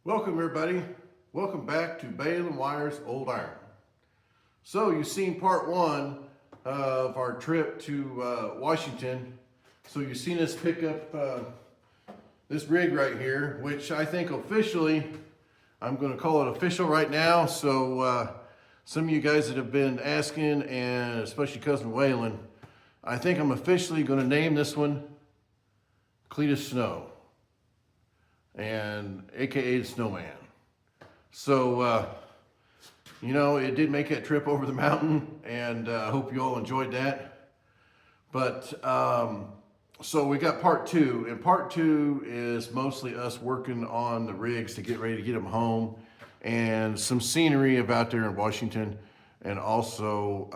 Welcome everybody. Welcome back to Bale and Wire's Old Iron. So you've seen part one of our trip to Washington. So you've seen us pick up this rig right here, which I think officially, I'm going to call it official right now. So some of you guys that have been asking, and especially Cousin Waylon, I think I'm officially going to name this one Cletus Snow, and AKA the Snowman. So, you know, it did make that trip over the mountain, and I hope you all enjoyed that. But, so we got part two, and part two is mostly us working on the rigs to get ready to get them home, and some scenery about there in Washington, and also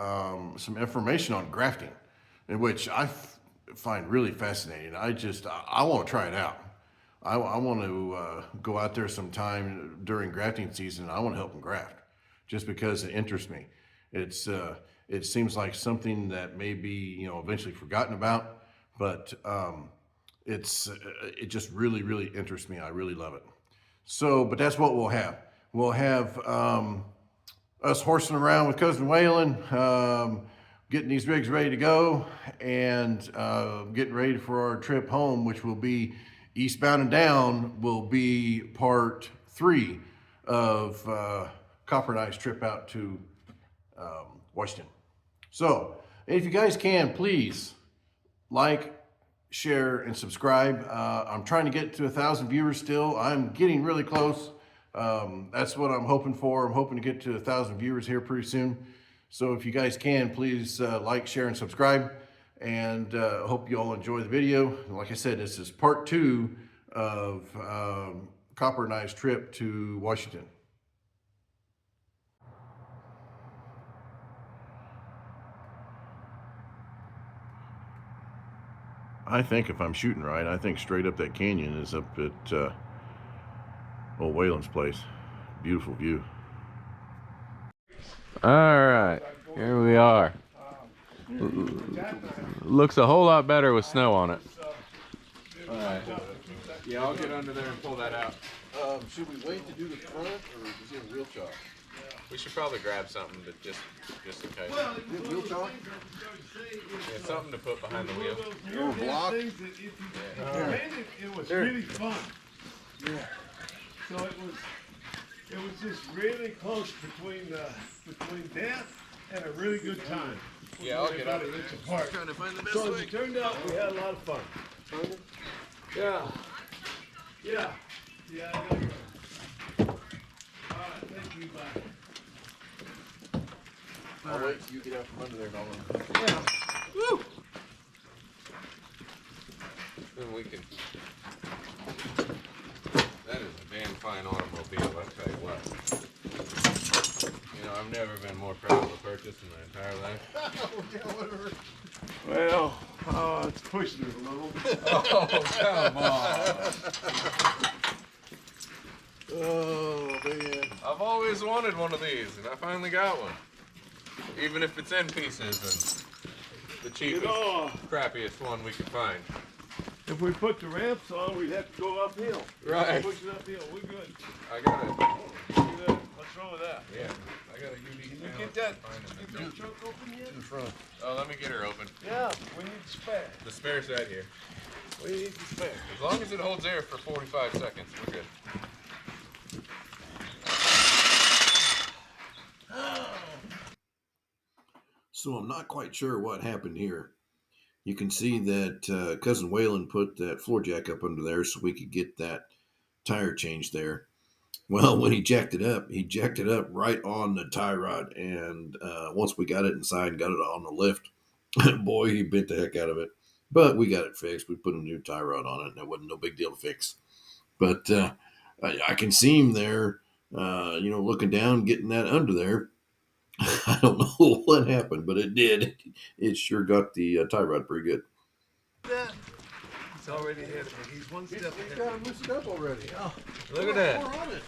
some information on grafting, in which I find really fascinating. I want to try it out. I want to go out there sometime during grafting season. I want to help them graft, just because it interests me. It seems like something that may be eventually forgotten about, but it just really interests me. I really love it. So, but that's what we'll have. We'll have us horsing around with Cousin Waylon, getting these rigs ready to go, and getting ready for our trip home, which will be Eastbound and Down, will be part 3 of Copper and I's trip out to Washington. So if you guys can, please like, share, and subscribe. I'm trying to get to 1,000 viewers still. I'm getting really close. That's what I'm hoping for. I'm hoping to get to 1,000 viewers here pretty soon. So if you guys can, please like, share, and subscribe. And hope you all enjoy the video. Like I said, this is part 2 of Copper and I's trip to Washington. I think if I'm shooting right, I think straight up that canyon is up at old Waylon's place. Beautiful view. All right, here we are. Looks a whole lot better with snow on it. All right. Yeah, I'll get under there and pull that out. Should we wait to do the front, or is it a real chalk? We should probably grab something just in case. Wheel chalk? Yeah, something to put behind the wheel. Or block? It was really fun. Yeah. So it was just really close between death and a really good time. Yeah, I'll get out of it apart. Trying to find the best So way. as it turned out, we had a lot of fun. Yeah. Yeah. Yeah, I know you are. All right, thank you, bye. I'll wait till you get out from under there, Nolan. Yeah. Woo! Then we can. That is a damn fine automobile, I'll tell you what. You know, I've never been more proud of a purchase in my entire life. Well, it's pushing it a little. Oh, come on. Oh, man. I've always wanted one of these, and I finally got one. Even if it's in pieces and the cheapest, crappiest one we could find. If we put the ramps on, we'd have to go uphill. Right. Push it uphill. We're good. I got it. We're good. What's wrong with that? Yeah, I got a UD. Can you get that? Get the truck open yet? In front. Oh, let me get her open. Yeah, we need the spare. The spare's right here. We need the spare. As long as it holds air for 45 seconds, we're good. So I'm not quite sure what happened here. You can see that Cousin Waylon put that floor jack up under there so we could get that tire changed there. Well, when he jacked it up right on the tie rod. And once we got it inside and got it on the lift, boy, he bent the heck out of it. But we got it fixed. We put a new tie rod on it, and it wasn't no big deal to fix. But I can see him there, looking down, getting that under there. I don't know what happened, but it did. It sure got the tie rod pretty good. It's already ahead of me. He's one step ahead. He's got him loosened up already. Oh, Look at that. more on it.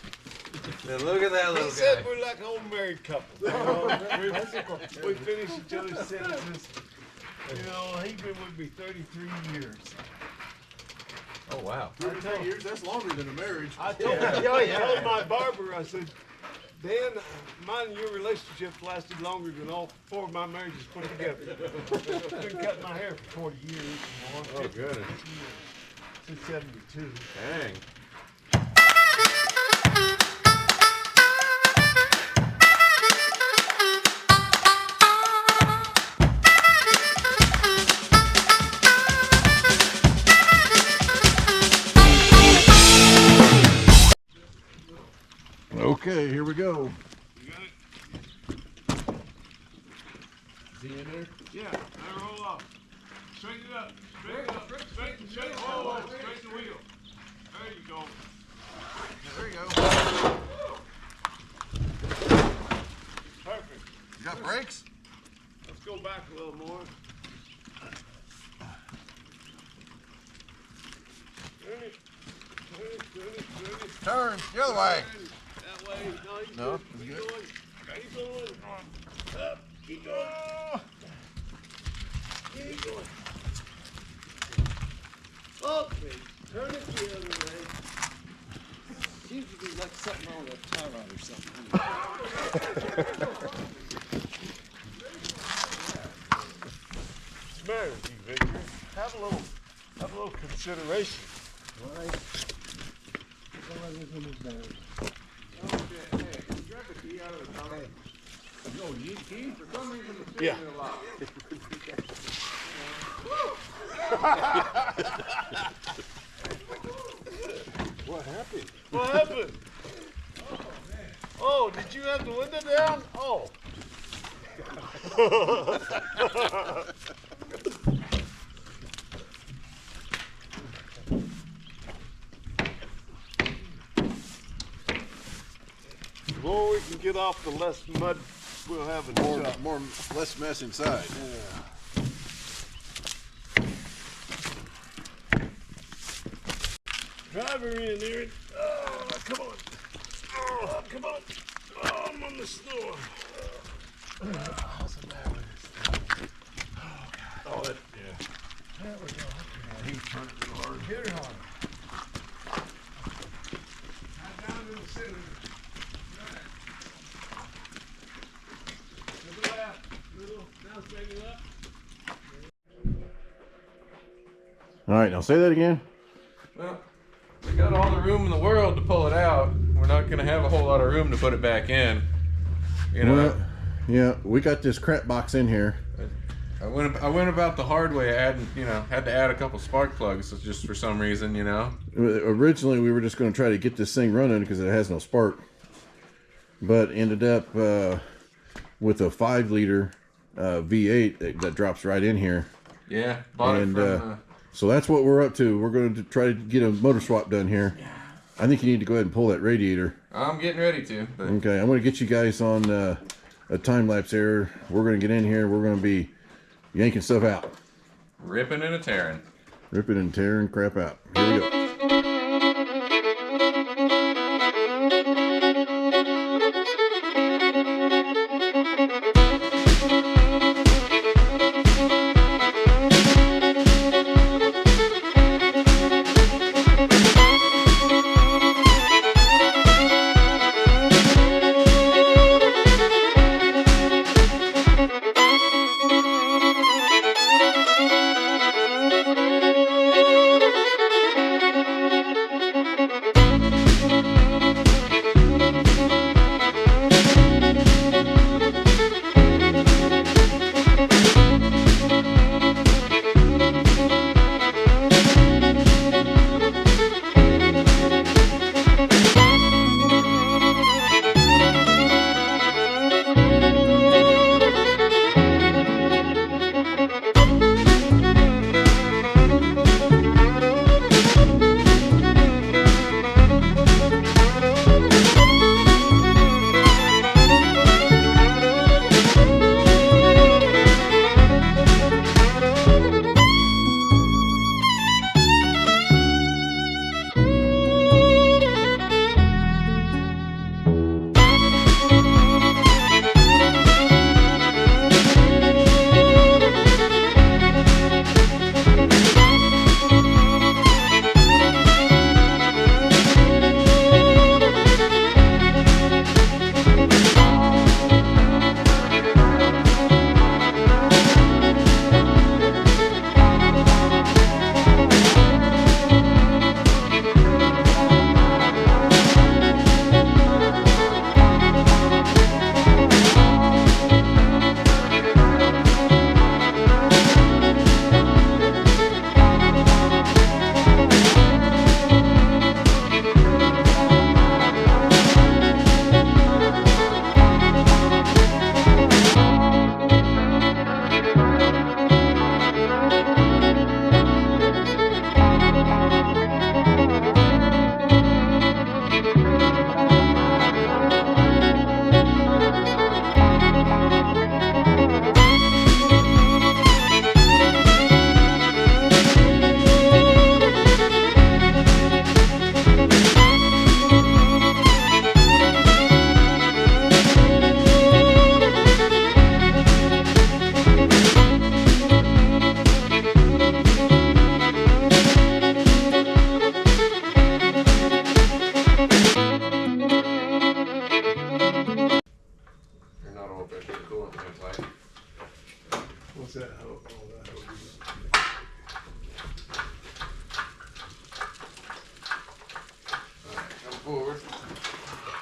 Now look at that He little said guy. we're like an old married couple. We finish each other's sentences. He's been with me 33 years. Oh, wow. 33 years, that's longer than a marriage. I told my barber, I said, Dan, mine and your relationship lasted longer than all 4 of my marriages put together. I've been cutting my hair for 40 years. Oh, goodness. Since 72. Dang. Okay, here we go. You got it? Is he in there? Yeah, now roll off. Straighten it up. Straighten it up. Straighten the wheel. There you go. There you go. Perfect. You got brakes? Let's go back a little more. Turn it. Turn the other way. That way. No, it's Keep good. going. Keep going. Up. Keep going. Keep going. Okay. Turn it the other way. Seems to be like something wrong with a tie rod or something. What's the matter with you, Victor? Have a little consideration. Right. Everything is down. No, you need keys? For some reason, the Yeah. steering wheel locked. What happened? What happened? Oh, did you have the window down? Oh. The more we can get off, the less mud we'll have in the shop. Less mess inside. Driver in there. Oh, come on. Oh, come on. Oh, I'm on the snow. What's the matter with this? Oh, that, yeah. There we go. He was turning it real hard. Hit it hard. Down in the center. To the left. Little. Now straighten it up. All right, now say that again. Well, we got all the room in the world to pull it out. We're not going to have a whole lot of room to put it back in. You know, Well, yeah, we got this crap box in here. I went about the hard way. Had to add a couple spark plugs just for some reason, you know. Originally, we were just going to try to get this thing running because it has no spark, but ended up with a 5-liter V8 that drops right in here. Yeah, bought And it from. so that's what we're up to. We're going to try to get a motor swap done here. I think you need to go ahead and pull that radiator. I'm getting ready to. But Okay, I'm going to get you guys on a time lapse here. We're going to get in here. We're going to be yanking stuff out, ripping and a tearing. ripping and tearing crap out. Here we go.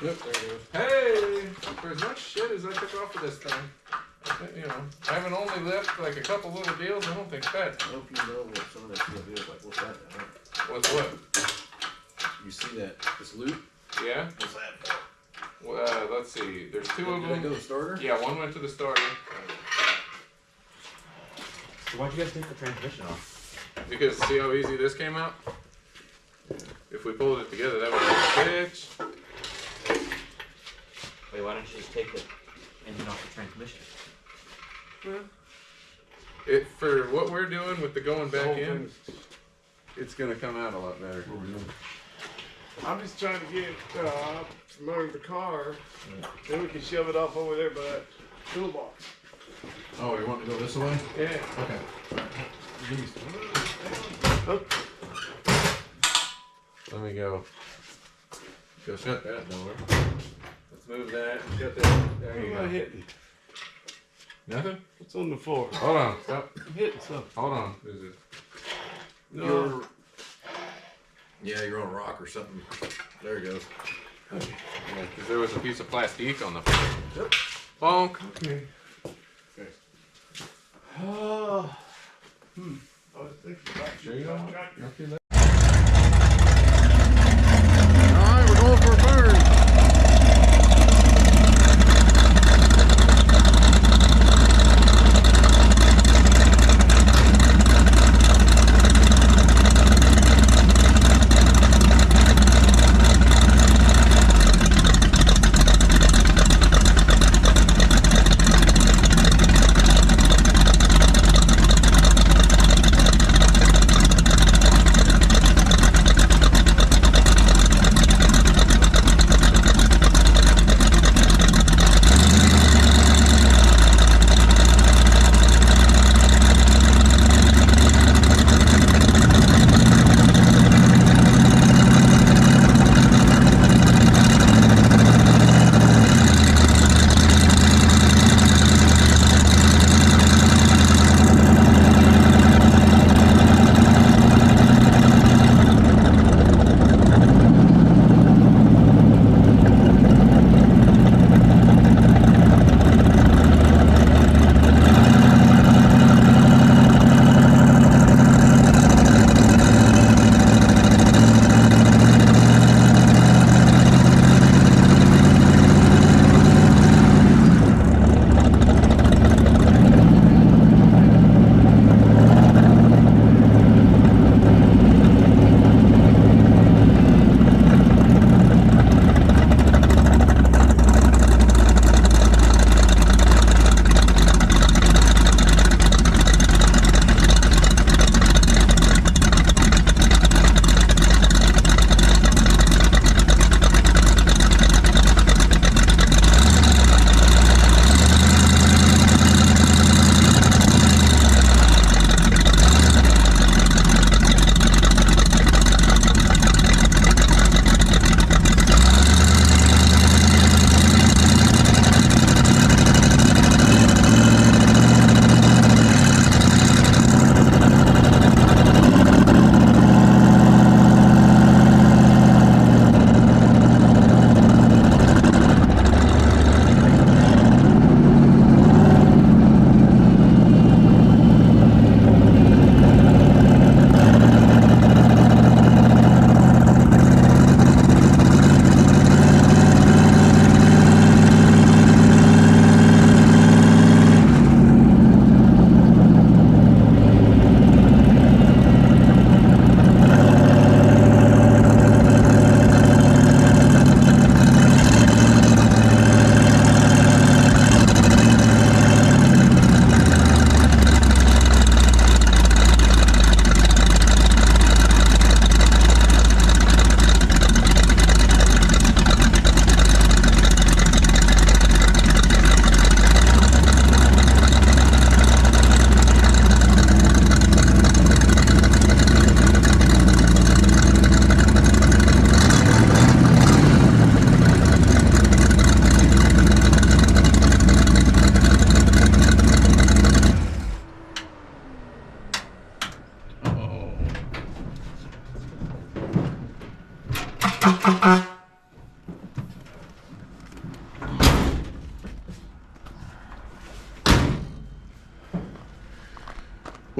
Yep, there it goes. Hey, for as much shit as I took off of this thing, I think, you know, having only left like a couple little deals, I don't think bad. I hope you know what some of that stuff is. Like, what's that? What's what? You see that? This loop? Yeah? What's that for? Well, let's see. There's two of Did that go to them. the starter? Yeah, one went to the starter So why'd you guys take the transmission off? because see how easy this came out? If we pulled it together, that would be a bitch. Wait, why don't you just take the engine off the transmission? It for what we're doing with the going back in, it's gonna come out a lot better. I'm just trying to get from under the car, then we can shove it off over there by that toolbox. Oh, you want to go this way? Yeah. Okay. Let me go shut that door. Let's move that. Shut that. There you What am I go. hitting? Nothing? What's on the floor? Hold on. Stop. I'm hitting something. Hold on. Is it? No. Yeah, you're on a rock or something. There it goes. Yeah, because there was a piece of plastic on the floor. Yep. Bonk. Okay. Okay. I was thinking about Sure you don't? tractor. Not too late. All right, we're going for a burn.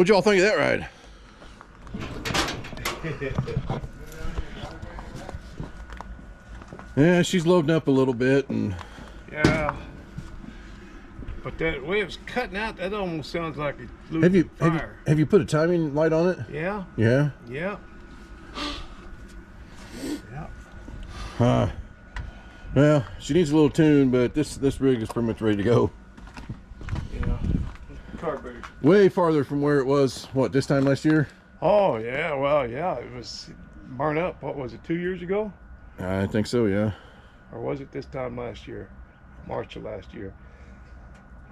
What'd y'all think of that ride? Yeah, she's loading up a little bit, and Yeah. But that way it was cutting out, that almost sounds like it's losing fire. have you put a timing light on it? Yeah. Yeah. Yeah. Yeah. Well, she needs a little tune, but this rig is pretty much ready to go. Yeah. Carburetor. Way farther from where it was. What, this time last year? Oh yeah. Well, yeah. It was burned up. What was it? 2 years ago, I think so. Yeah. or was it this time last year? March of last year.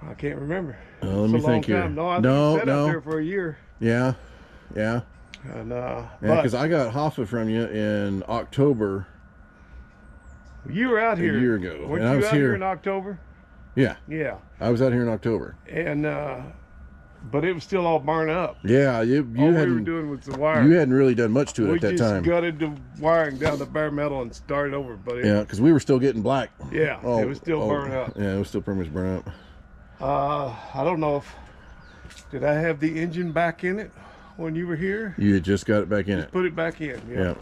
I can't remember. Let It's me a long think here. time. No, I think No, it sat no. up there for a year. Yeah. Yeah. And Yeah. but Because I got Hoffa from you in October. you were out here A year ago, Weren't and I you was out here. in October? Yeah. Yeah. I was out here in October. And but it was still all burned up. Yeah. You All we were hadn't doing was the wire. you hadn't really done much to it we at that just time. gutted the wiring down to bare metal and started over. But it, Yeah, because we were still getting black. yeah, it was still burned up. Yeah, it was still pretty much burnt up. I don't know if did I have the engine back in it when you were here? You had just got it back in it. Put it back in. Yeah. Yeah.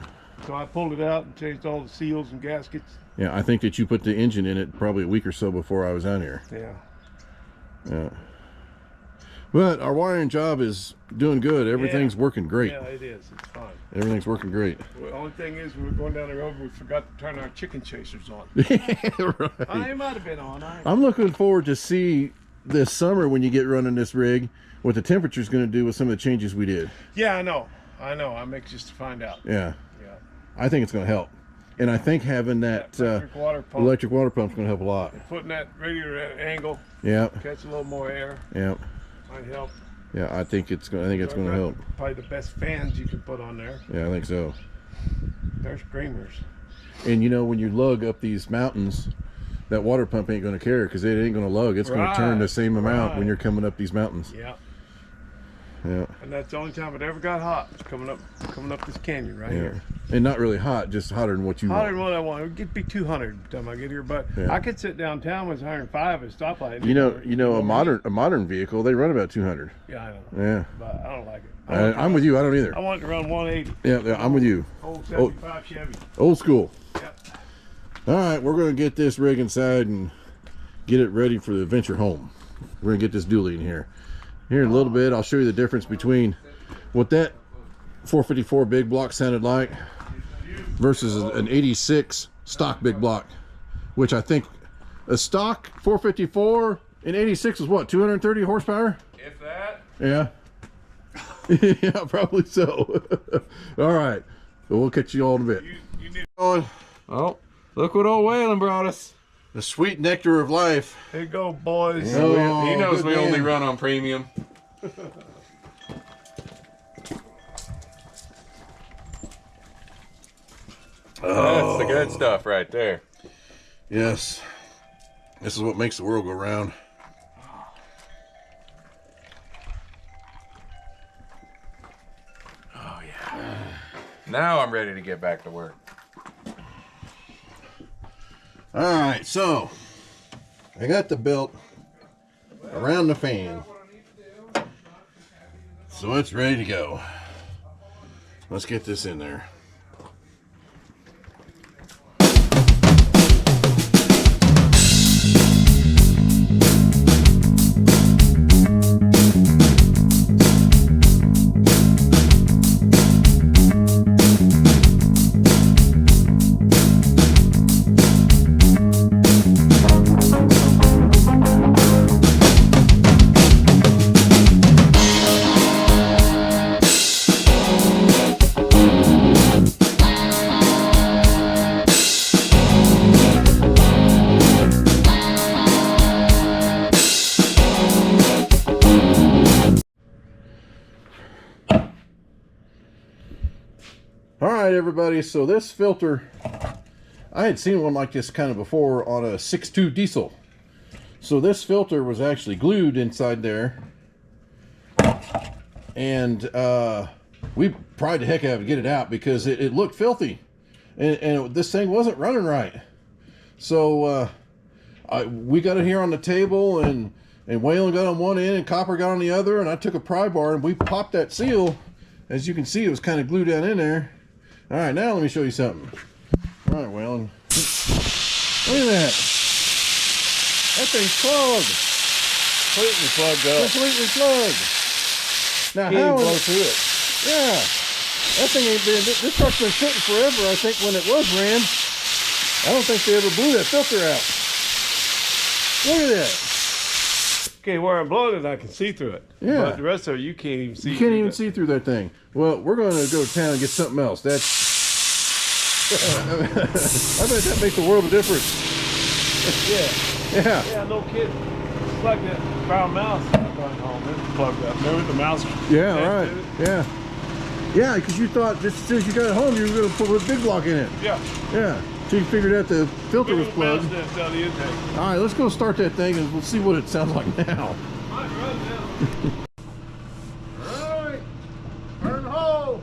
So I pulled it out and changed all the seals and gaskets. Yeah, I think that you put the engine in it probably a week or so before I was out here. Yeah. Yeah. But our wiring job is doing good. Everything's working great. Yeah, it is. It's fine. Everything's working great. Well, the only thing is, we were going down the road, we forgot to turn our chicken chasers on. Right. It might have been on. I'm looking forward to see this summer when you get running this rig what the temperature's going to do with some of the changes we did. Yeah, I know. I'm anxious to find out. Yeah. Yeah. I think it's going to help. And I think having that Electric water pump. pump's going to help a lot. Putting that radiator at an angle, Yeah. catch a little more air, Yeah. might help. Yeah, I think it's going to help. Probably the best fans you can put on there. Yeah, I think so. They're screamers. And you know, when you lug up these mountains, that water pump ain't going to care because it ain't going to lug. It's going to turn the same amount when you're coming up these mountains. Yeah. Yeah. And that's the only time it ever got hot. It's coming up this canyon right Yeah. here. And not really hot, just hotter than what you Hotter want. than what I want. It'd be 200 by the time I get here, but Yeah. I could sit downtown with 105 at a stoplight. You know, a modern vehicle, they run about 200. Yeah, I know. Yeah. But I don't like it. I'm with you. I don't either. I want it to run 180. Yeah, I'm with you. Old 75 Chevy. Old school. Yep. All right, we're going to get this rig inside and get it ready for the adventure home. We're going to get this dually in here. Here in a little bit, I'll show you the difference between what that 454 big block sounded like versus an 86 stock big block, which I think a stock 454 in 86 is what, 230 horsepower? If that. Yeah. Yeah, probably so. All right. So we'll catch you all in a bit. Oh, look what old Waylon brought us. The sweet nectar of life. Here you go, boys. Oh, He knows good we only man. run on premium. That's the good stuff right there. Yes. This is what makes the world go round. Oh yeah. Now I'm ready to get back to work. All right, so I got the belt around the fan. So it's ready to go. Let's get this in there. All right, everybody, so this filter, I had seen one like this kind of before on a 6.2 diesel. So this filter was actually glued inside there. And we pried the heck out of it to get it out because it looked filthy. And this thing wasn't running right. So we got it here on the table, and and Waylon got on one end and Copper got on the other, and I took a pry bar and we popped that seal. As you can see, it was kind of glued down in there. All right, now let me show you something. All right, Waylon. Look at that. That thing's plugged. Completely plugged up. Completely plugged. Now, Can't how even blow is, through it. yeah, that thing ain't been, this truck's been sitting forever. I think when it was ran, I don't think they ever blew that filter out. Look at that. Okay, where I'm blowing it, I can see through it. Yeah. But the rest of it, you can't even see. You can't through even that. see through that thing. Well, we're going to go to town and get something else. That's, I bet that makes a world of difference. Yeah. Yeah. Yeah, no kidding. It's like that brown mouse I brought home. It's plugged up. Remember the mouse? Yeah, right. Yeah. Yeah, because you thought just as soon as you got it home, you were going to put a big block in it. Yeah. Yeah. So you figured out the filter was plugged. Mouse nest out of the intake. All right, let's go start that thing and we'll see what it sounds like now. Might run now. All right. Burn the hole.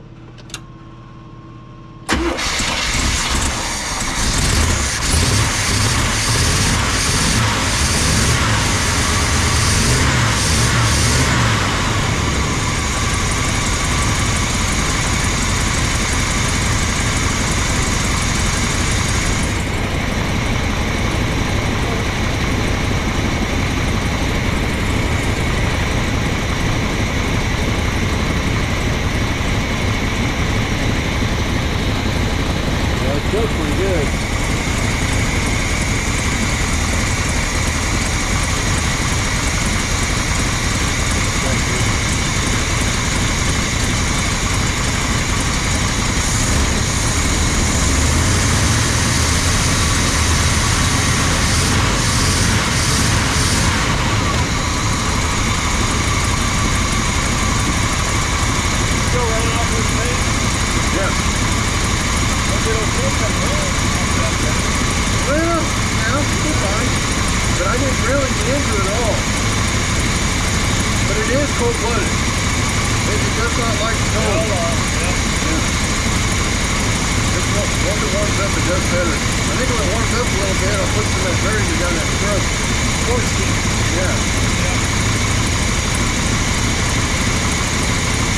Feels pretty good. Still running off this thing? Yeah. Well, now it's fine, but I didn't really get into it at all. But it is cold-blooded. It does not like the cold. Just once it warms up, it does better. I think when it warms up a little bit, I'll put some of that berry down that throat. Yeah.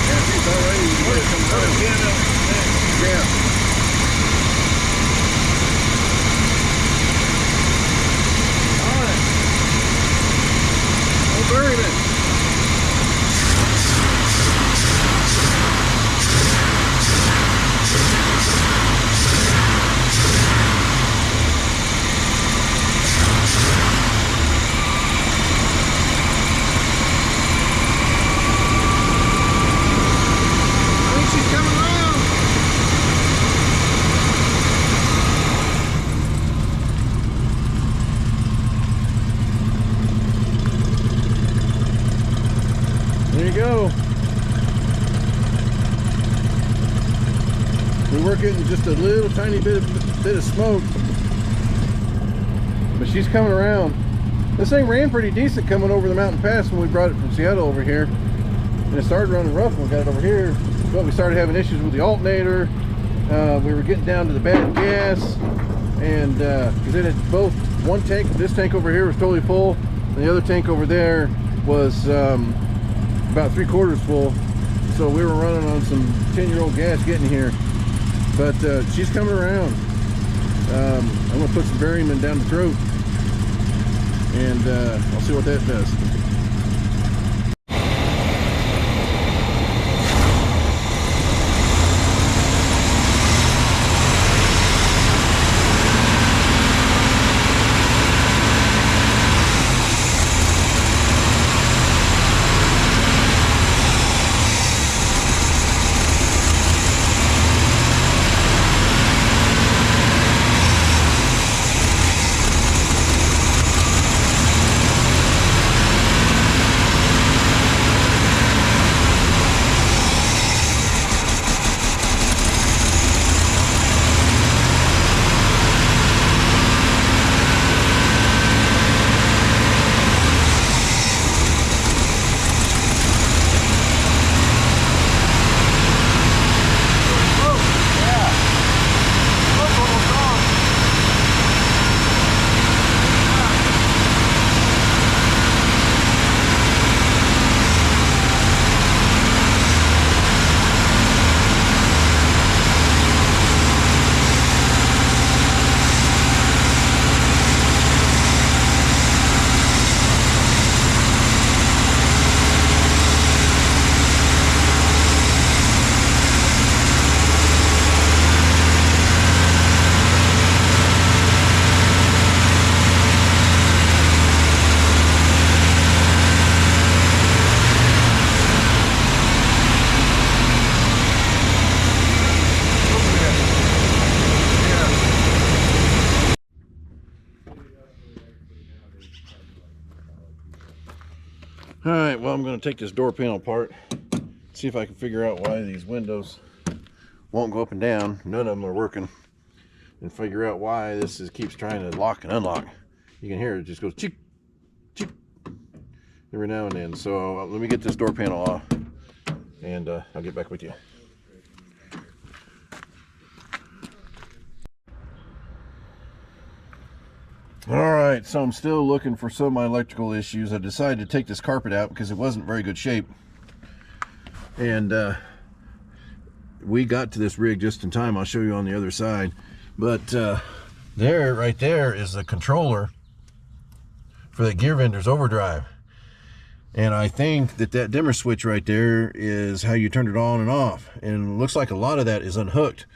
Yeah, see, it's already come through. Yeah. Very good. I think she's coming around. There you go. We were getting just a little tiny bit of smoke, but she's coming around. This thing ran pretty decent coming over the mountain pass when we brought it from Seattle over here, and it started running rough when we got it over here. But we started having issues with the alternator. We were getting down to the bad gas, and because then it's both one tank. This tank over here was totally full, and the other tank over there was about 3/4 full, so we were running on some 10-year-old gas getting here. But she's coming around. I'm gonna put some barium down the throat, and I'll see what that does. All right, well, I'm going to take this door panel apart, see if I can figure out why these windows won't go up and down. None of them are working. And figure out why this keeps trying to lock and unlock. You can hear it just goes cheep, cheep every now and then. So let me get this door panel off, and I'll get back with you. All right, so I'm still looking for some of my electrical issues. I decided to take this carpet out because it wasn't very good shape. And we got to this rig just in time. I'll show you on the other side. But there, right there, is the controller for the gear vendor's overdrive. And I think that that dimmer switch right there is how you turn it on and off. And it looks like a lot of that is unhooked.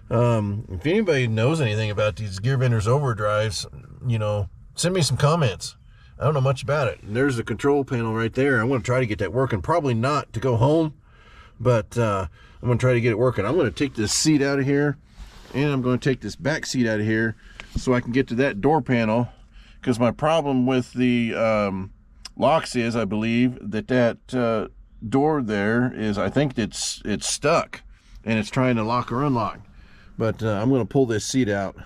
If anybody knows anything about these gear vendors overdrives, you know, send me some comments. I don't know much about it. And there's the control panel right there. I'm going to try to get that working. Probably not to go home, but I'm going to try to get it working. I'm going to take this seat out of here, and I'm going to take this back seat out of here so I can get to that door panel, because my problem with the locks is, I believe, that door there is, I think it's stuck, and it's trying to lock or unlock. But I'm going to pull this seat out.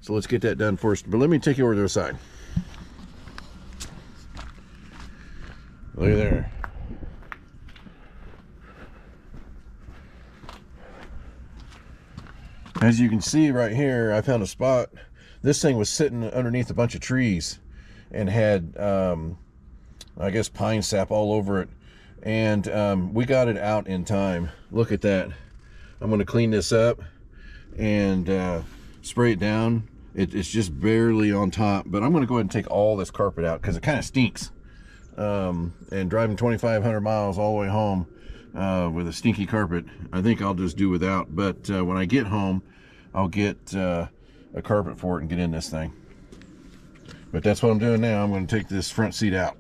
So let's get that done first. But let me take you over to the side. Look at there. As you can see right here, I found a spot. This thing was sitting underneath a bunch of trees and had, I guess, pine sap all over it. And we got it out in time. Look at that. I'm going to clean this up and spray it down. It's just barely on top, but I'm going to go ahead and take all this carpet out because it kind of stinks. And driving 2,500 miles all the way home with a stinky carpet, I think I'll just do without. But when I get home, I'll get a carpet for it and get in this thing. But that's what I'm doing now. I'm going to take this front seat out.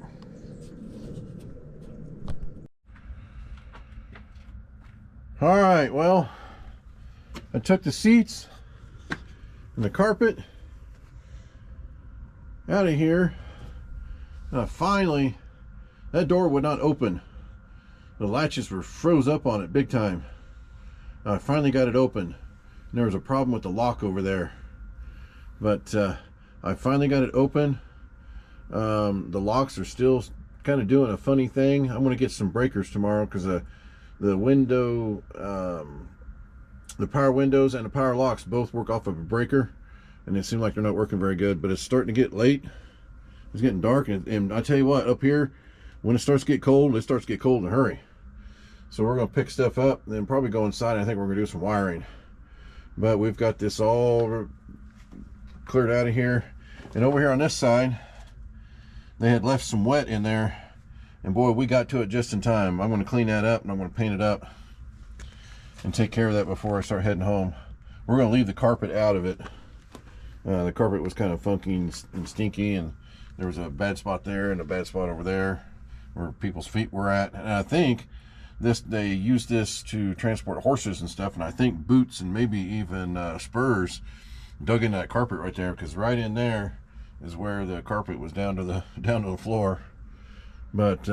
All right, well, I took the seats and the carpet out of here. Finally, that door would not open. The latches were froze up on it big time. I finally got it open. There was a problem with the lock over there, but I finally got it open. The locks are still kind of doing a funny thing. I'm going to get some breakers tomorrow because the window, the power windows and the power locks both work off of a breaker, and it seemed like they're not working very good. But it's starting to get late. It's getting dark, and I tell you what, up here, when it starts to get cold, it starts to get cold in a hurry. So we're going to pick stuff up and then probably go inside. I think we're going to do some wiring. But we've got this all cleared out of here. And over here on this side, they had left some wet in there. And boy, we got to it just in time. I'm going to clean that up, and I'm going to paint it up and take care of that before I start heading home. We're going to leave the carpet out of it. The carpet was kind of funky and stinky, and there was a bad spot there and a bad spot over there where people's feet were at. And I think they use this to transport horses and stuff, and I think boots and maybe even spurs dug into that carpet right there, because right in there is where the carpet was down to the floor. But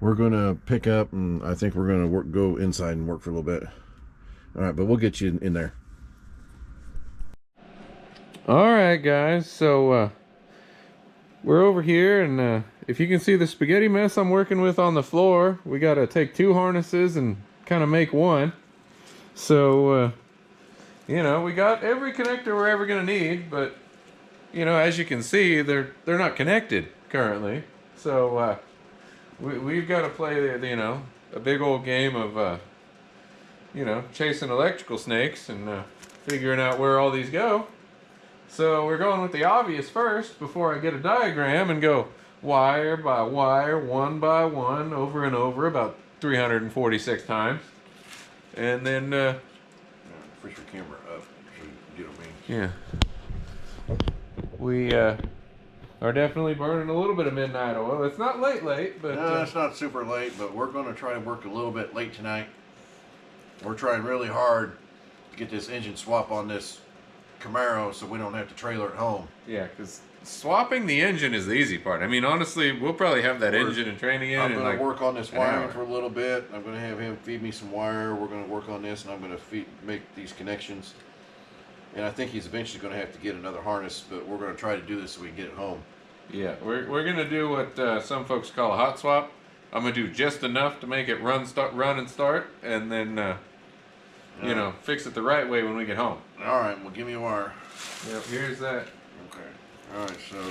we're gonna pick up, and I think we're gonna go inside and work for a little bit. All right, but we'll get you in there. All right, guys, so we're over here, and if you can see the spaghetti mess I'm working with on the floor, we got to take two harnesses and kind of make one. So, you know, we got every connector we're ever going to need, but, you know, as you can see, they're not connected currently. So, we've got to play, you know, a big old game of, you know, chasing electrical snakes and figuring out where all these go. So we're going with the obvious first before I get a diagram and go wire by wire, one by one, over and over about 346 times. And then... Push your camera up so you get a range. Yeah. We are definitely burning a little bit of midnight oil. It's not late, but... No, it's not super late, but we're going to try to work a little bit late tonight. We're trying really hard to get this engine swap on this Camaro so we don't have to trailer it home. Yeah, because swapping the engine is the easy part. I mean, honestly, we'll probably have that engine and training in. I'm in going like to work on this an wiring hour. for a little bit. I'm going to have him feed me some wire. We're going to work on this, and I'm going to make these connections. And I think he's eventually going to have to get another harness, but we're going to try to do this so we can get it home. Yeah, we're gonna do what some folks call a hot swap. I'm gonna do just enough to make it run and start, and then you know, fix it the right way when we get home. All right, well, give me a wire. Yep, here's that. Okay. All right, so.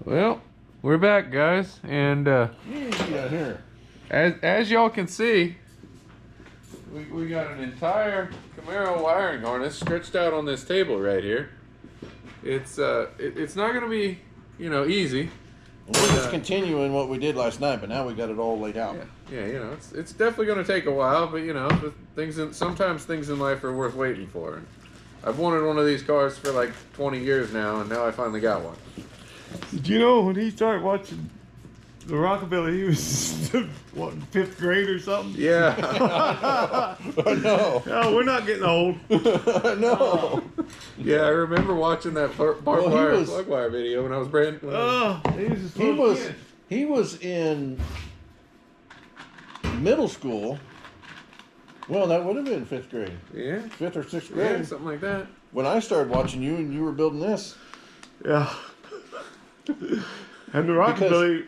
Well, we're back, guys, and Here. as y'all can see, we got an entire Camaro wiring harness stretched out on this table right here. It's not gonna be, you know, easy. We're just continuing what we did last night, but now we got it all laid out. Yeah, you know, it's definitely gonna take a while, but you know, sometimes things in life are worth waiting for. And I've wanted one of these cars for like 20 years now, and now I finally got one. Did you know when he started watching the Rockabilly, he was what, in 5th grade or something? Yeah. I know. No, we're not getting old. I know. Yeah, I remember watching that barbed Well, wire plug wire video when I was brand. Oh, he was just a He little was kid. he was in middle school. Well, that would have been 5th grade, Yeah, 5th or 6th yeah, grade. something like that. When I started watching you, and you were building this. Yeah. And the Rockabilly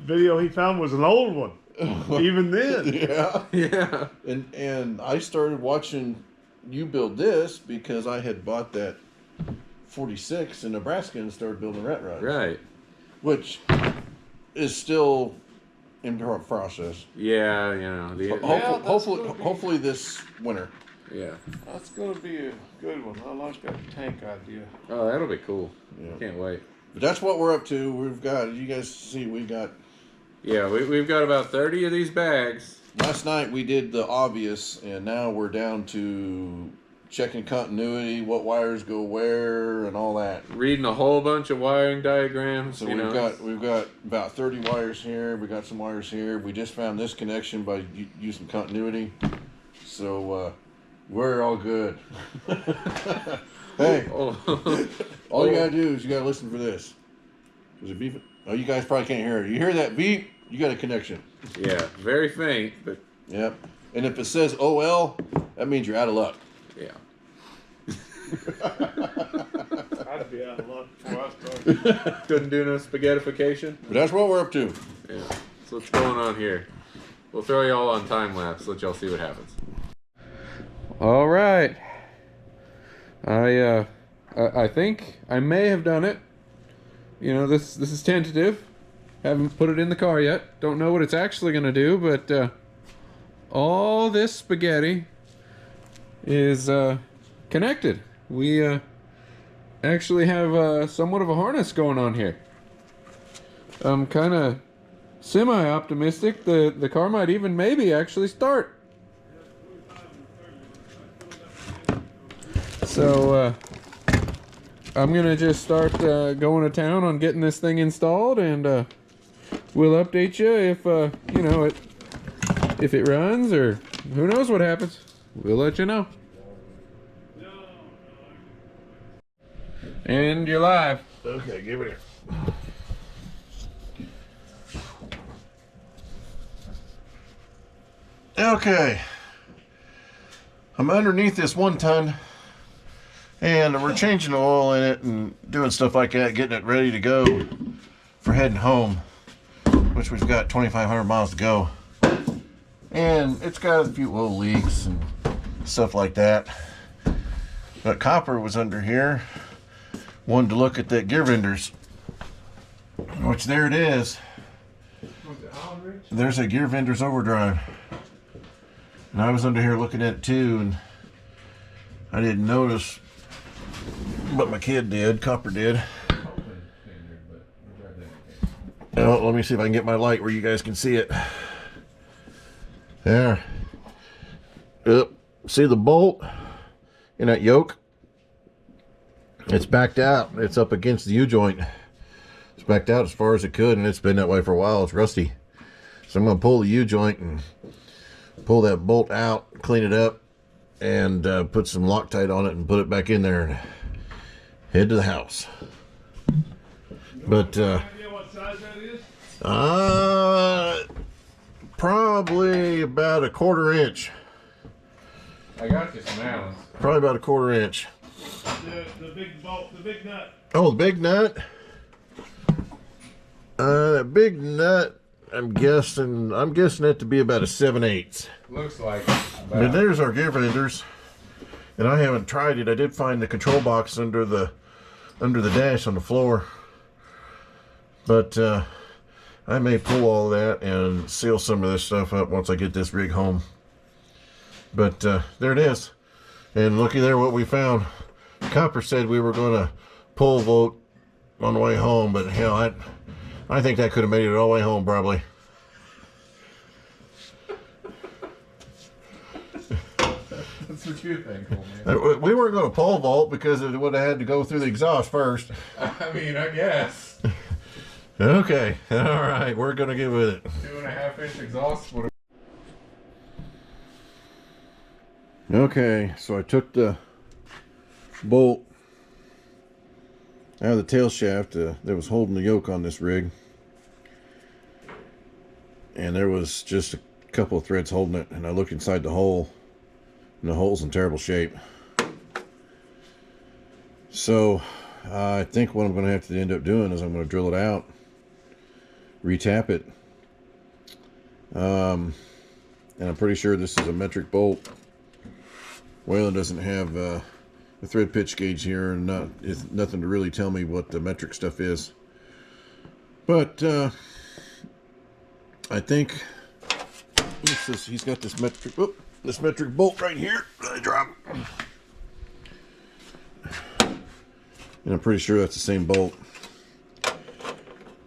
video he found was an old one. Even then. Yeah. Yeah. And I started watching you build this because I had bought that 46 in Nebraska and started building rat rods. Right. Which is still in process. Yeah, you know. Hopefully this winter. Yeah. That's going to be a good one. I like that tank idea. Oh, that'll be cool. Yeah. Can't wait. But that's what we're up to. We've got, you guys see, we got, Yeah, we've got about 30 of these bags. last night we did the obvious, and now we're down to checking continuity, what wires go where, and all that. Reading a whole bunch of wiring diagrams. So you know. we've got about 30 wires here. We got some wires here. We just found this connection by using continuity. So we're all good. Hey, Oh. all you gotta do is you gotta listen for this. Was it beeping? Oh, you guys probably can't hear it. You hear that beep? You got a connection. Yeah, very faint, but Yep. And if it says OL, that means you're out of luck. yeah. I'd be out of luck before I started. Couldn't do no spaghettification. But that's what we're up to. Yeah. So what's going on here? We'll throw y'all on time lapse. Let y'all see what happens. All right. I think I may have done it. You know, this is tentative. Haven't put it in the car yet. Don't know what it's actually gonna do, but all this spaghetti is connected. We actually have somewhat of a harness going on here. I'm kind of semi-optimistic. The car might even maybe actually start. So I'm gonna just start going to town on getting this thing installed, and we'll update you if you know if it runs, or who knows what happens. We'll let you know. And you're live. Okay, give it here. Okay. I'm underneath this 1 ton, and we're changing the oil in it and doing stuff like that, getting it ready to go for heading home, which we've got 2,500 miles to go. And it's got a few oil leaks and stuff like that. But Copper was under here. Wanted to look at that gear vendors. Which there it is. There's a gear vendor's overdrive. And I was under here looking at it too, and I didn't notice, but my kid did, Copper did. Oh, let me see if I can get my light where you guys can see it. There. Yep. See the bolt in that yoke? It's backed out. It's up against the U-joint. It's backed out as far as it could, and it's been that way for a while. It's rusty. So I'm going to pull the U-joint and pull that bolt out, clean it up, and put some Loctite on it and put it back in there and head to the house. But Idea what size that is? probably about a 1/4 inch. I got you some Allens. Probably about a 1/4 inch. The big bolt, the big nut. Oh, the big nut. That big nut. I'm guessing it to be about a 7/8. Looks like. And there's our gear vendors, and I haven't tried it. I did find the control box under the dash on the floor, but I may pull all that and seal some of this stuff up once I get this rig home. But there it is, and looky there what we found. Copper said we were going to pole vault on the way home, but hell, I think that could have made it all the way home probably. That's what you think, old man. We weren't going to pole vault because it would have had to go through the exhaust first. I mean, I guess. Okay, all right, we're going to get with it. 2.5 inch exhaust. Okay, so I took the bolt out of the tail shaft that was holding the yoke on this rig, and there was just a couple of threads holding it, and I looked inside the hole, and the hole's in terrible shape. So I think what I'm going to have to end up doing is I'm going to drill it out, retap it, and I'm pretty sure this is a metric bolt. Wayland doesn't have the thread pitch gauge here, and it's nothing to really tell me what the metric stuff is. But I think he's got this metric. Oh, this metric bolt right here. I drop. And I'm pretty sure that's the same bolt.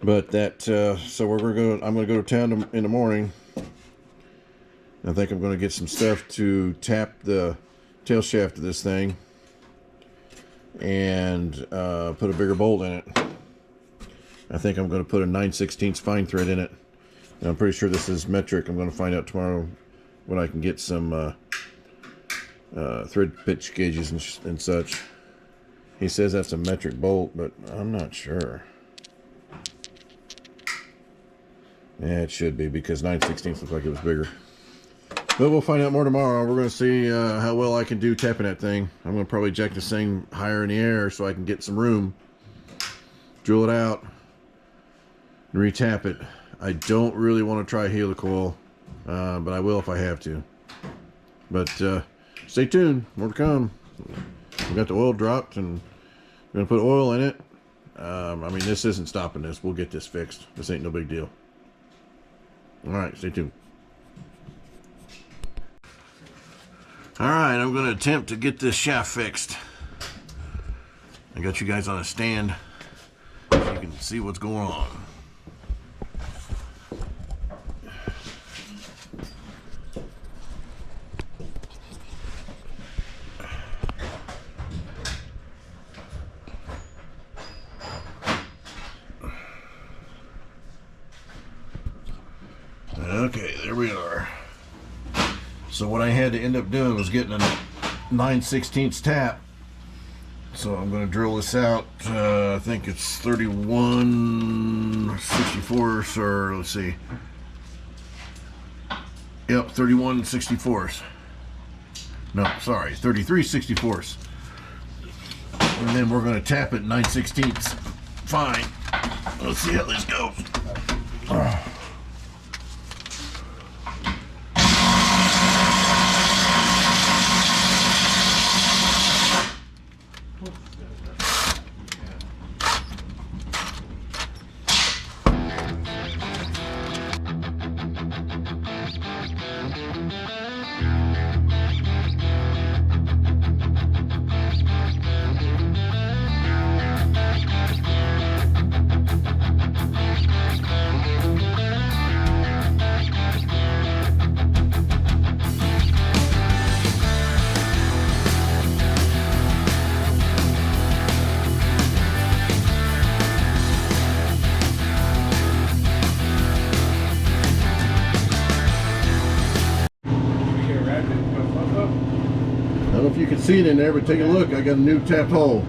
But that so I'm gonna go to town in the morning. I think I'm gonna get some stuff to tap the tail shaft of this thing and put a bigger bolt in it. I think I'm going to put a 9/16 fine thread in it. And I'm pretty sure this is metric. I'm going to find out tomorrow when I can get some thread pitch gauges and such. He says that's a metric bolt, but I'm not sure. Yeah, it should be, because 9/16 looked like it was bigger. But we'll find out more tomorrow. We're going to see how well I can do tapping that thing. I'm going to probably jack this thing higher in the air so I can get some room. Drill it out. And retap it. I don't really want to try helicoil, but I will if I have to. But stay tuned. More to come. We got the oil dropped, and we're going to put oil in it. I mean, this isn't stopping this. We'll get this fixed. This ain't no big deal. Alright, stay tuned. Alright, I'm going to attempt to get this shaft fixed. I got you guys on a stand so you can see what's going on. Okay, there we are. So what I had to end up doing was getting a 9/16 tap. So I'm going to drill this out. I think it's 31/64, or let's see. Yep, 31/64. No, sorry, 33/64. And then we're going to tap it 9/16. Fine. Let's see how this goes. see it in there, but take a look. I got a new tapped hole.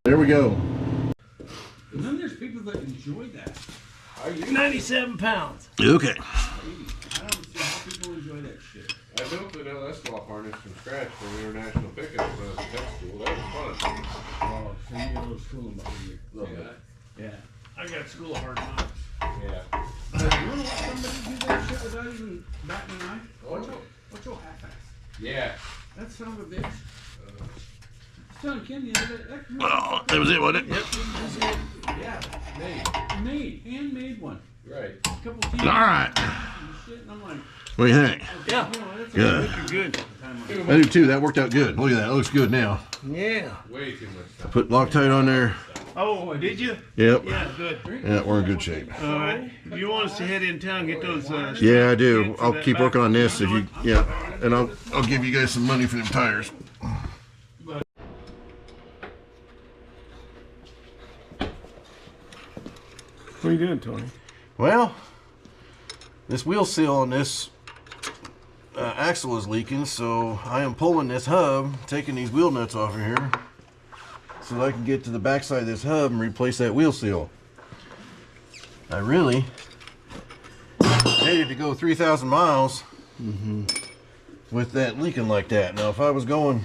There we go. And then there's people that enjoy that. 97 pounds. Okay. I don't see how people enjoy that shit. I built an LS swap harness from scratch for the international pickup when I was in tech school. That was fun. Oh, so you know school about you. Love that. Yeah. I got school of hard knocks. Yeah. But you want to let somebody do that shit without even batting an eye? What's your half-ass? Yeah. That son of a bitch. Telling Ken the other day, Well, that was it, wasn't it? yeah, handmade one. Right. A couple of All right. shit, and I'm like, What do you think? Yeah. you know, that's Good. You're good. I do too. That worked out good. Look at that. It looks good now. Yeah. Way too much stuff. Put Loctite on there. Oh, did you? Yep. Yeah, good. Yeah, we're in good shape. All right. You want us to head in town and get those? Yeah, I do. for I'll that keep back- working on this if you. Yeah, and I'll give you guys some money for them tires. What are you doing, Tony? Well, this wheel seal on this axle is leaking, so I am pulling this hub, taking these wheel nuts off of here, so that I can get to the backside of this hub and replace that wheel seal. I really hated to go 3,000 miles with that leaking like that. Now, if I was going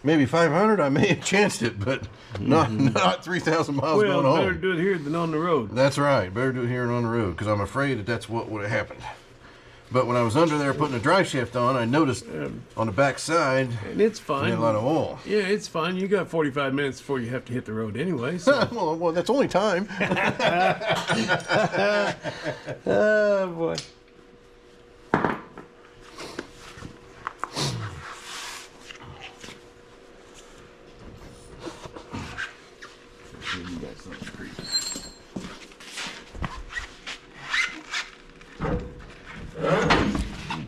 maybe 500, I may have chanced it, but not 3,000 miles going home. better do it here than on the road. That's right. Better do it here and on the road, because I'm afraid that that's what would have happened. But when I was under there putting the drive shaft on, I noticed on the back side And it's I fine. had a lot of oil. Yeah, it's fine. You got 45 minutes before you have to hit the road anyway. So. well, that's only time. Oh boy.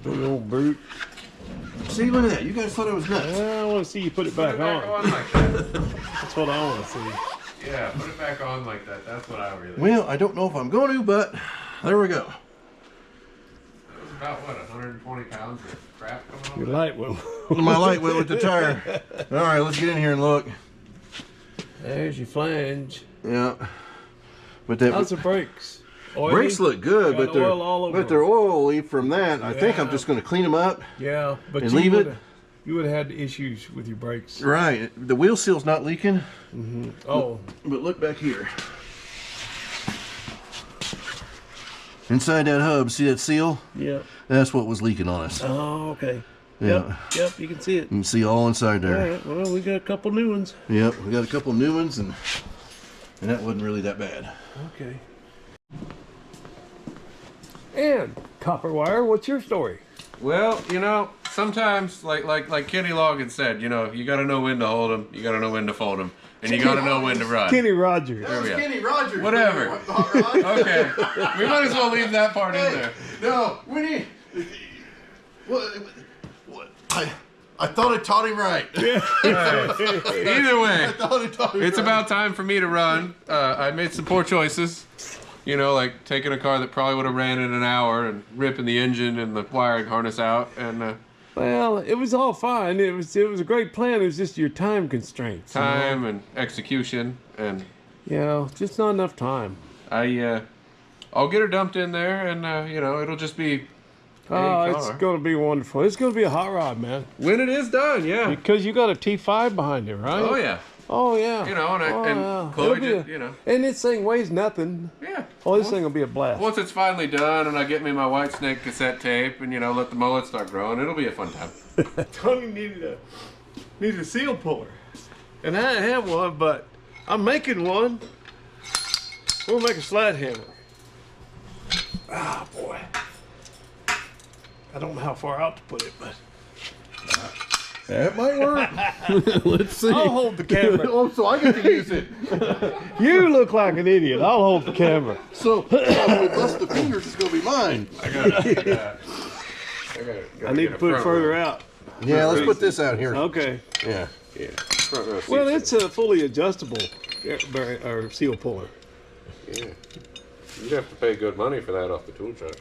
Big old brute. See, look at that. You guys thought I was nuts. I want to see you put it back on. like that. That's what I want to see. Yeah, put it back on like that. That's what I really. Well, I don't know if I'm going to, but there we go. It was about what, 120 pounds of crap coming off. Your light will. My light went with the tire. All right, let's get in here and look. There's your flange. Yeah. But that How's the brakes? Oily? brakes look good, Got but they're oil all over they're oily from that. I think I'm Yeah. just going to clean them up. Yeah, but And you leave it? would've- You would have had issues with your brakes. Right. The wheel seal's not leaking, Oh, but look back here. Inside that hub, see that seal? yeah. That's what was leaking on us. Oh, okay. Yeah. Yep, you can see it. You can see all inside All there. right, well, we got a couple new ones. Yep, we got a couple new ones, and that wasn't really that bad. Okay. And copper wire, what's your story? Well, you know, sometimes, like Kenny Logan said, you know, you got to know when to hold them, you got to know when to fold them, and you got to know when to run. Kenny Rogers. There we go. Kenny Rogers. Whatever. Okay, we might as well leave that part in there. No, we need. What? I thought I taught him right. Either way, I thought I taught him it's right. about time for me to run. I made some poor choices. You know, like taking a car that probably would have ran in an hour and ripping the engine and the wiring harness out. And Well, it was all fine. It was a great plan. It was just your time constraints. you know? time and execution. And Yeah, just not enough time. I'll get her dumped in there, and you know, it'll just be. Oh, a it's car. going to be wonderful. It's going to be a hot rod, man. When it is done, yeah. Because you got a T5 behind it, right? Oh yeah. Oh, yeah. You know, and yeah. Chloe It'll be just, a- you know. And this thing weighs nothing. Yeah. Oh, this thing will be a blast. Once it's finally done, and I get me my White Snake cassette tape, and you know, let the mullet start growing, it'll be a fun time. Tony needed a seal puller. And I didn't have one, but I'm making one. We'll make a sled hammer. Ah, boy. I don't know how far out to put it, but That might work. Let's see. I'll hold the camera. Oh, so I get to use it. You look like an idiot. I'll hold the camera. So if we bust the fingers, it's gonna be mine. I gotta I need to put it further out. Yeah, let's put this out here. Okay. Yeah. Yeah. Front row seat. Well, it's a fully adjustable or seal puller. Yeah. You'd have to pay good money for that off the tool truck.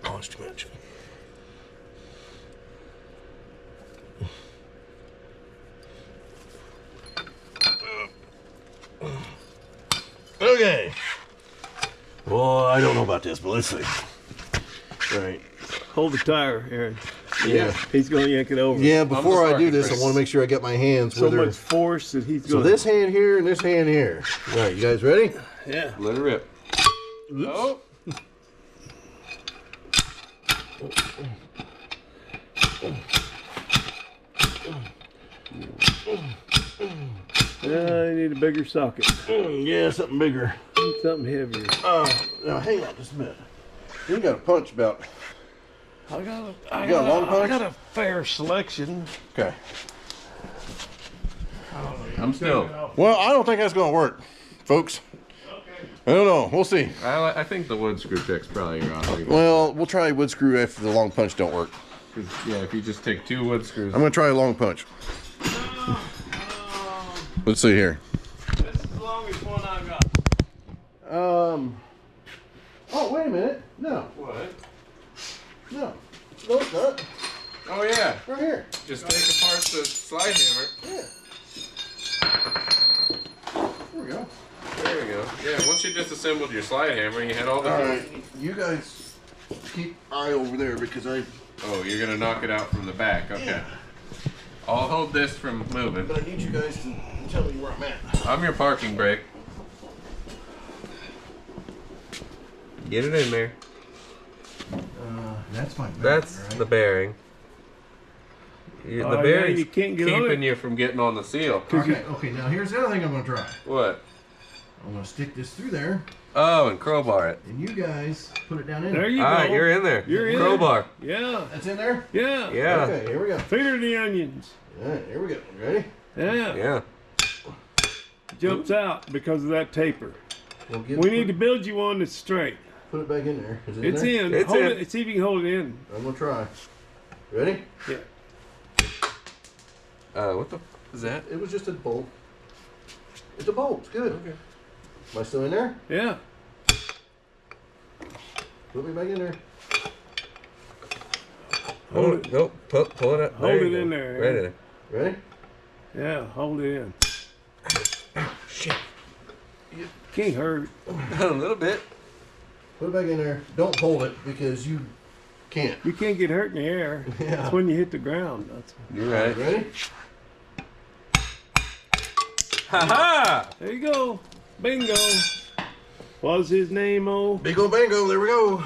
Oh, it's too much. Oh, I don't know about this, but let's see. Right. Hold the tire, Aaron. Yeah. He's gonna yank it over. Yeah, before I do parking this, I brake. want to make sure I got my hands So where they're... much force that he's So gonna. this hand here and this hand here. Right, you guys ready? Yeah. Let it rip. Oh. Yeah, I need a bigger socket. Yeah, something bigger. Need something heavier. Now hang on just a minute. You got a punch about... I got You got a long punch? I got a fair selection. Okay. I'm still. Well, I don't think that's going to work, folks. I don't know. We'll see. I think the wood screw trick's probably wrong. Well, we'll try wood screw after the long punch don't work. Yeah, if you just take 2 wood screws. I'm going to try a long punch. Let's see here. This is the longest one I got. Oh, wait a minute. No. What? No. No, it's not. Oh yeah. Right here. Just take apart the slide hammer. Yeah. There we go. There you go. Yeah, once you disassembled your slide hammer, you had all the. All right. You guys keep eye over there because I... Oh, you're gonna knock it out from the back. Okay. Yeah. I'll hold this from moving. But I need you guys to tell me where I'm at. I'm your parking brake. Get it in there. That's my... That's the bearing. The Oh, yeah, bearing's you can't get on keeping it. you from getting on the seal. Okay, now here's the other thing I'm going to try. What? I'm going to stick this through there, Oh, and crowbar it. and you guys put it down in There there. you go. Ah, you're in there. You're in crowbar. Yeah. That's in there? Yeah. Yeah. Okay, here we go. Finger the onions. All right, here we go. You ready? Yeah. Yeah. Jumps out because of that taper. We'll get We need to build you one that's straight. put it back in there. Is it It's there? in. It's hold in. it. See if you can hold it in. I'm going to try. Ready? Yeah. What the is that? It was just a bolt. It's a bolt. It's good. Okay. Am I still in there? Yeah. Put me back in there. Hold it. Nope. Pull it up. Hold There it you in go. there. Right in there. Ready? Yeah. Hold it in. Shit. Can't hurt. A little bit. Put it back in there. Don't hold it because you can't. You can't get hurt in the air. Yeah. That's when you hit the ground. That's, You're right. Ready? Ha ha! there you go. Bingo. What's his name, oh? Big ol' bango. There we go.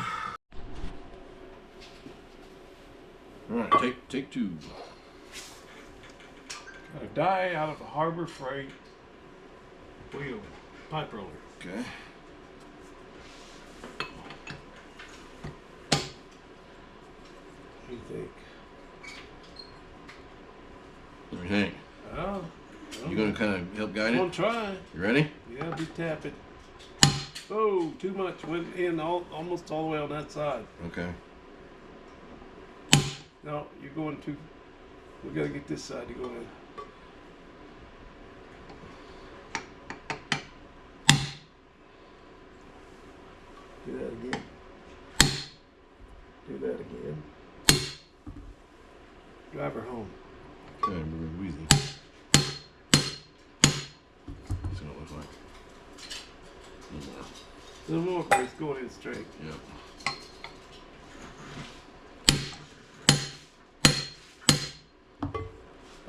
All right, take 2. Got a die out of a Harbor Freight wheel pipe roller. Okay. What do you think? What do you think? Oh, You gonna kind of help guide I'm gonna it? try. You ready? Yeah, be tapping. Oh, too much. Went in almost all the way on that side. Okay. No, you're going too. We gotta get this side to go in. Do that again. Do that again. Drive her home. Okay, we're wheezy. That's what it looks like. A little more, but it's going in straight. Yep.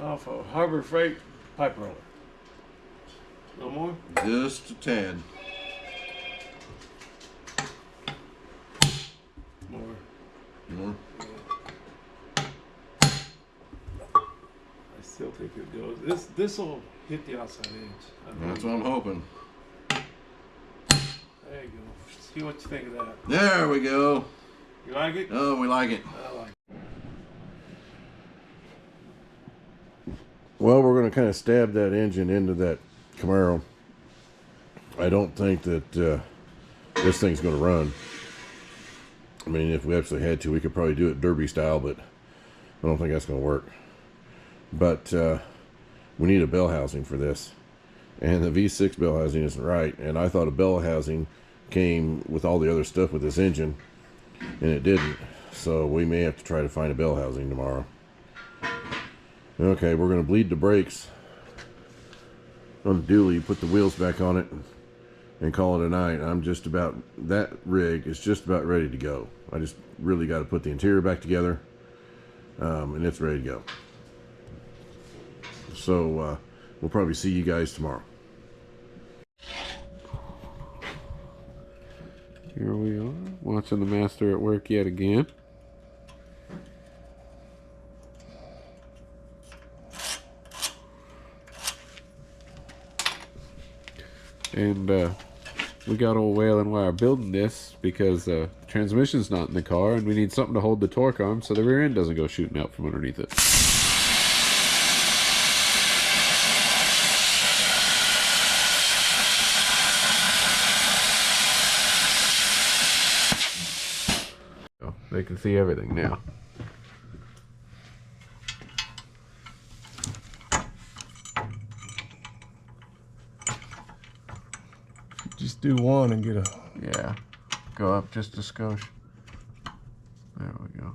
Off a Harbor Freight pipe roller. No more? Just a tad. More. More. I still think it goes. This will hit the outside edge. I That's think. what I'm hoping. There you go. See what you think of that. There we go. You like it? Oh, we like it. I like it. Well, we're going to kind of stab that engine into that Camaro. I don't think that this thing's going to run. I mean, if we absolutely had to, we could probably do it derby style, but I don't think that's going to work. But we need a bell housing for this. And the V6 bell housing isn't right. And I thought a bell housing came with all the other stuff with this engine, and it didn't. So we may have to try to find a bell housing tomorrow. Okay, we're going to bleed the brakes on the dually, put the wheels back on it, and call it a night. That rig is just about ready to go. I just really got to put the interior back together, and it's ready to go. So we'll probably see you guys tomorrow. Here we are, watching the master at work yet again. And we got old Waylon Wire building this because the transmission's not in the car and we need something to hold the torque arm so the rear end doesn't go shooting out from underneath it. So they can see everything now. Just do one and get a. Yeah, go up just a skosh. There we go.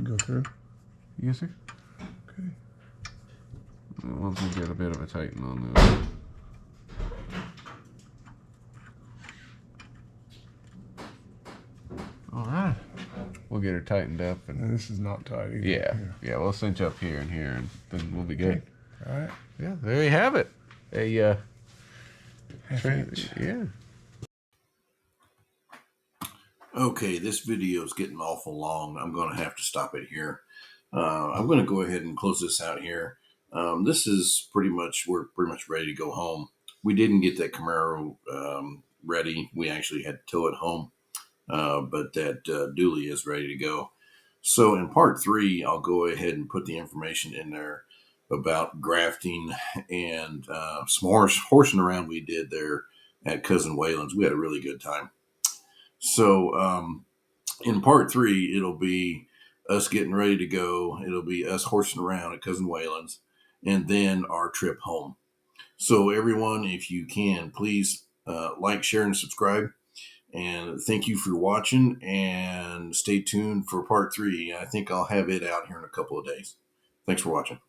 Go through. Yes, sir. Okay. Once we get a bit of a tighten on this. All right. We'll get her tightened up and And this is not tight either. yeah, we'll cinch up here and here and then we'll be good. All right. Yeah, there you have it. A Half inch. yeah. Okay, this video is getting awful long. I'm going to have to stop it here. I'm going to go ahead and close this out here. This is we're pretty much ready to go home. We didn't get that Camaro ready. We actually had to tow it home, but that dually is ready to go. So in part 3, I'll go ahead and put the information in there about grafting and some horsing around we did there at Cousin Waylon's. We had a really good time. So in part 3, it'll be us getting ready to go. It'll be us horsing around at Cousin Waylon's, and then our trip home. So everyone, if you can, please like, share, and subscribe. And thank you for watching, and stay tuned for part 3. I think I'll have it out here in a couple of days. Thanks for watching.